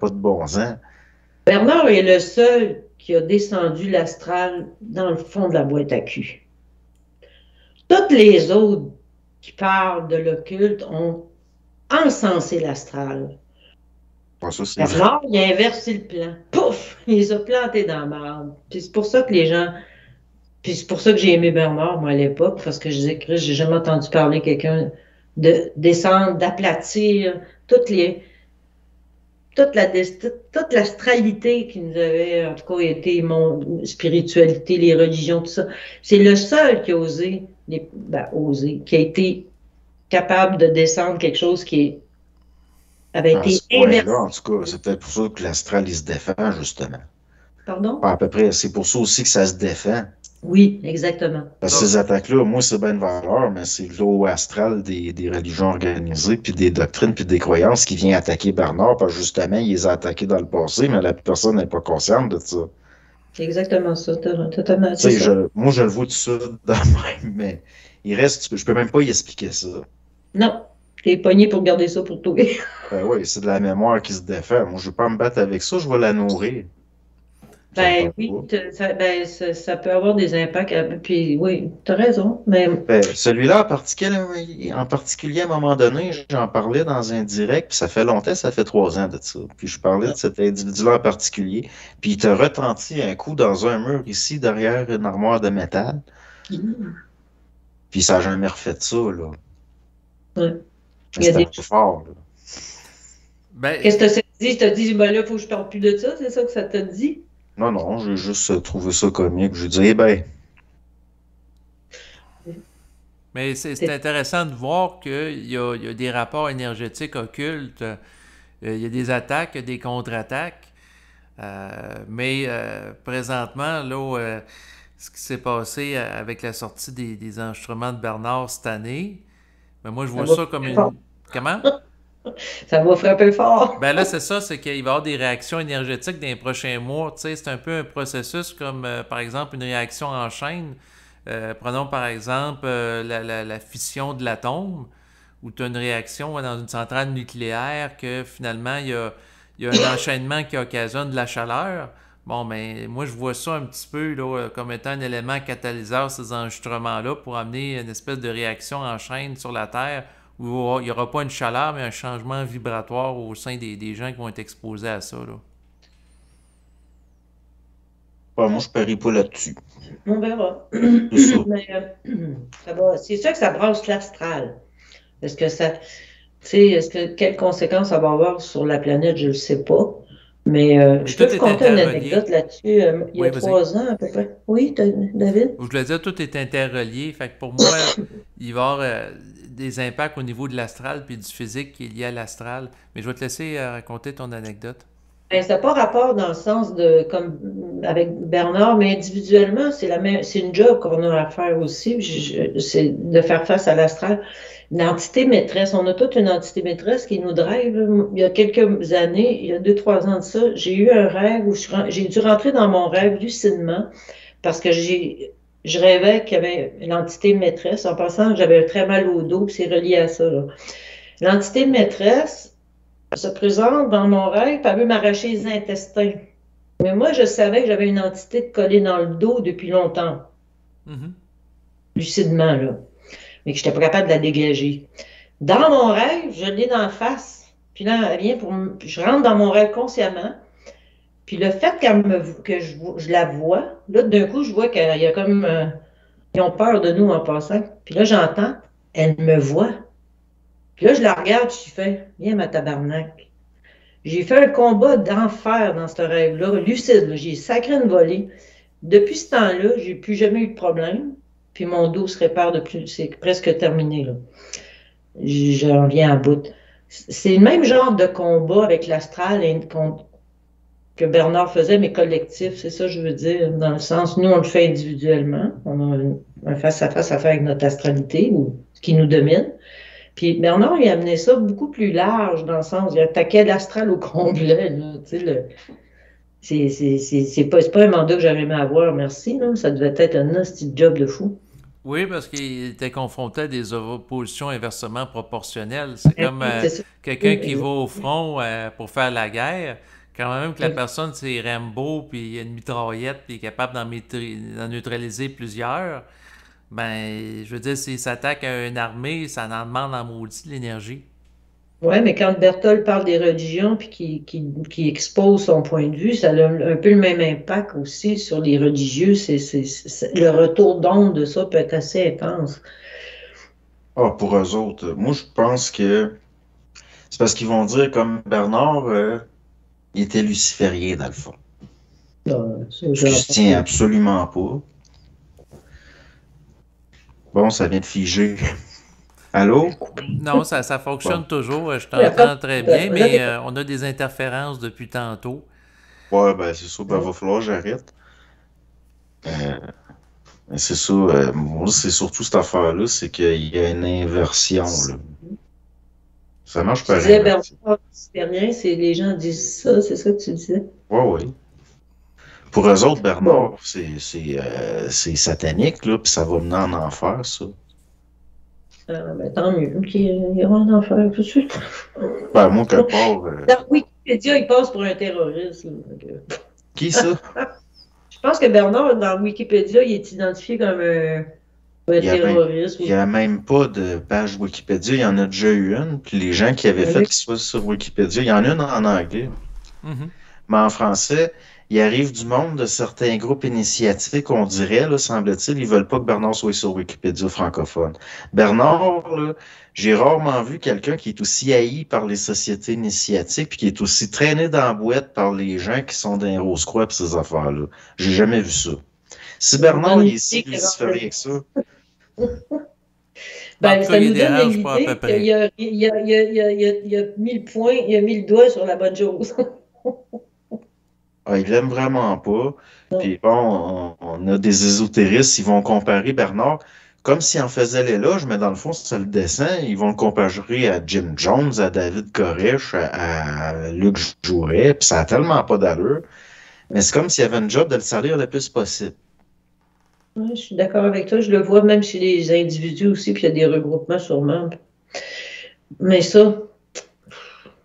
pas de bon sens. Bernard est le seul qui a descendu l'astral dans le fond de la boîte à cul. Toutes les autres qui parlent de l'occulte ont encensé l'astral. Bon, ça, c'est vrai. Bernard, il a inversé le plan. Pouf! Il les a plantés dans la marde. Puis c'est pour ça que les gens. Puis c'est pour ça que j'ai aimé Bernard, moi, à l'époque, parce que je disais que j'ai jamais entendu parler de quelqu'un de descendre, d'aplatir toutes les. Toute l'astralité qui nous avait, en tout cas, été mon spiritualité, les religions, tout ça. C'est le seul qui a osé, qui a été capable de descendre quelque chose avait À été ce point-là, inversé. en tout cas, c'est peut-être pour ça que l'astral, il se défend, justement. Pardon? À peu près, c'est pour ça aussi que ça se défend. Oui, exactement. Parce que ces attaques-là, moi, c'est bien une valeur, mais c'est l'eau astral des religions organisées, puis des doctrines, puis des croyances qui vient attaquer Bernard, parce que justement, il les a attaqués dans le passé, mais la personne n'est pas consciente de ça. C'est exactement ça. Totalement, Tu c'est sais, ça. moi, je le vois tout ça de même, mais il reste, je peux même pas y expliquer ça. Non, t'es pogné pour garder ça pour toi. Ben oui, c'est de la mémoire qui se défait. Moi, je veux pas me battre avec ça, je vais la nourrir. Ça me Ben tente oui, pas. ça peut avoir des impacts. Puis oui, t'as raison. Mais Ben, celui-là en particulier, à un moment donné, j'en parlais dans un direct, puis ça fait longtemps, ça fait 3 ans de ça. Puis je parlais de cet individu-là en particulier, puis il te retentit un coup dans un mur ici, derrière une armoire de métal, puis ça n'a jamais refait de ça, là. ouais. Mais Il y a c'était un des. peu fort, là. Qu'est-ce Ben, que ça te dit? Ça te dit, ben là, il faut que je parle plus de ça, c'est ça que ça te dit? Non, non, j'ai juste trouvé ça comique. Je dis, eh ben, mais c'est C'est- intéressant de voir qu'il y a des rapports énergétiques occultes, il y a des attaques, il y a des contre-attaques. Mais présentement, là, ce qui s'est passé avec la sortie des enregistrements de Bernard cette année, ben moi je Ça vois va ça comme frapper fort. une. Comment? Ça va frapper fort. Ben là, c'est ça, c'est qu'il va y avoir des réactions énergétiques dans les prochains mois. Tu sais, c'est un peu un processus comme, par exemple, une réaction en chaîne. Prenons par exemple la fission de l'atome, où tu as une réaction dans une centrale nucléaire que finalement, il y a un enchaînement qui occasionne de la chaleur. Bon, ben, moi, je vois ça un petit peu là, comme étant un élément catalyseur, ces enregistrements-là, pour amener une espèce de réaction en chaîne sur la Terre où il n'y aura pas une chaleur, mais un changement vibratoire au sein des gens qui vont être exposés à ça. Là. moi, je parie pas là-dessus. On verra. C'est ça. Mais ça va. C'est sûr que ça brasse l'astral. Est-ce que ça. Tu sais, quelles conséquences ça va avoir sur la planète, je ne le sais pas. Mais Mais je peux tout vous est conter une interrelié. anecdote là-dessus. Il y Oui, a vas-y. 3 ans à peu près. Oui, David? Je voulais dire, tout est interrelié. Fait que pour moi, il va y avoir des impacts au niveau de l'astral puis du physique qui est lié à l'astral. Mais je vais te laisser raconter ton anecdote. Ben, ça n'a pas rapport dans le sens de comme avec Bernard, mais individuellement, c'est une job qu'on a à faire aussi. C'est de faire face à l'astral. L'entité maîtresse, on a toute une entité maîtresse qui nous drive. Il y a quelques années, il y a 2, 3 ans de ça, j'ai eu un rêve où j'ai dû rentrer dans mon rêve lucidement parce que je rêvais qu'il y avait l'entité maîtresse. En passant, j'avais très mal au dos, puis c'est relié à ça, là. L'entité maîtresse se présente dans mon rêve, elle veut m'arracher les intestins. Mais moi, je savais que j'avais une entité de collée dans le dos depuis longtemps, Mhm. lucidement, là, mais que je n'étais pas capable de la dégager. Dans mon rêve, je l'ai d'en face. Puis là, elle vient je rentre dans mon rêve consciemment. Puis le fait que je la vois, là, d'un coup, je vois qu'il y a comme. Ils ont peur de nous en passant. Puis là, j'entends, elle me voit. Puis là, je la regarde, je fais, viens, ma tabarnak. J'ai fait un combat d'enfer dans ce rêve-là, lucide, là. J'ai sacré une volée. Depuis ce temps-là, j'ai plus jamais eu de problème. Puis mon dos se répare depuis, c'est presque terminé, là. J'en viens à bout. C'est le même genre de combat avec l'astral que Bernard faisait, mais collectif, c'est ça que je veux dire, dans le sens, nous, on le fait individuellement. On a un face-à-face à faire avec notre astralité ou ce qui nous domine. Puis Bernard, il a amené ça beaucoup plus large, dans le sens, il attaquait l'astral au complet, là, tu sais, c'est pas un mandat que j'aurais aimé avoir, merci, là. Ça devait être un petit job de fou. Oui, parce qu'il était confronté à des oppositions inversement proportionnelles. C'est comme C'est ça. quelqu'un qui va au front pour faire la guerre. Quand même que la personne, c'est Rambo, puis il a une mitraillette, puis il est capable d'en neutraliser plusieurs, ben, je veux dire, s'il s'attaque à une armée, ça en demande en maudit de l'énergie. Oui, mais quand Berthold parle des religions puis qui expose son point de vue, ça a un peu le même impact aussi sur les religieux. Le retour d'onde de ça peut être assez intense. Ah, pour eux autres, moi, je pense que c'est parce qu'ils vont dire, comme Bernard, il était luciférien, dans le fond. Ça, Ce qui se tient absolument pas. Bon, ça vient de figer. Allô? Non, ça Bon. fonctionne toujours. Je t'entends très bien, mais on a des interférences depuis tantôt. Ouais, ben c'est ça, ben va falloir que j'arrête. Mais c'est ça, moi, c'est surtout cette affaire-là, c'est qu'il y a une inversion, là. Ça marche Tu par disais inversion. Bernard luciférien, c'est les gens disent ça, c'est ça que tu disais? Ouais, ouais. Pour eux autres, Bon. Bernard, c'est satanique, là, puis ça va mener en enfer, ça. Ben, tant mieux qu'il y aura un enfer tout de suite. Ben, moi, quelque part, Dans Wikipédia, il passe pour un terroriste. Là. qui ça? Je pense que Bernard, dans Wikipédia, il est identifié comme un Il y a même, terroriste. il y a même pas de page Wikipédia, il y en a déjà eu une, puis les gens qui avaient fait Oui. qu'ils soient sur Wikipédia, il y en a une en anglais. Mhm. Mais en français, il arrive du monde de certains groupes initiatiques, on dirait, là, semble-t-il, ils veulent pas que Bernard soit sur Wikipédia francophone. Bernard, là, j'ai rarement vu quelqu'un qui est aussi haï par les sociétés initiatiques, puis qui est aussi traîné dans la boîte par les gens qui sont dans les Rose-Croix et ces affaires-là. J'ai jamais vu ça. Si Bernard il est si luciférien que ça, En Ben, tout cas, ça il nous donne dérange pas à peu l'idée qu'il près. a mis le point, il a mis le doigt sur la bonne chose. il l'aime vraiment pas. Puis bon, on a des ésotéristes, ils vont comparer Bernard comme s'il en faisait l'éloge, mais dans le fond, c'est le dessin. Ils vont le comparer à Jim Jones, à David Koresh, à Luc Jouret, puis ça a tellement pas d'allure. Mais c'est comme s'il y avait un job de le salir le plus possible. Ouais, je suis d'accord avec toi. Je le vois même chez les individus aussi, puis il y a des regroupements sûrement. Mais ça,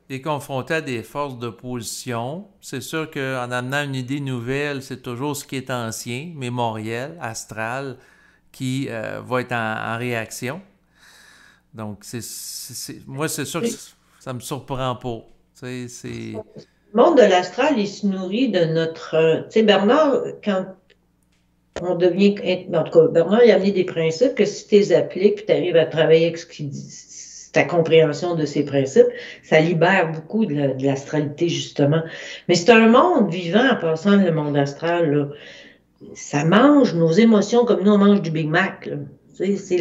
Il est confronté à des forces d'opposition. C'est sûr qu'en amenant une idée nouvelle, c'est toujours ce qui est ancien, mémoriel, astral, qui va être en réaction. Donc, moi, c'est sûr que ça me surprend pas. Tu sais, c'est... le monde de l'astral, il se nourrit de notre. Tu sais, Bernard, quand on devient. En tout cas, Bernard, il a amené des principes que si tu les appliques, puis tu arrives à travailler avec ce qu'il dit, ta compréhension de ces principes, ça libère beaucoup de l'astralité, justement. Mais c'est un monde vivant en passant le monde astral, là. Ça mange nos émotions comme nous, on mange du Big Mac, là. Tu sais, c'est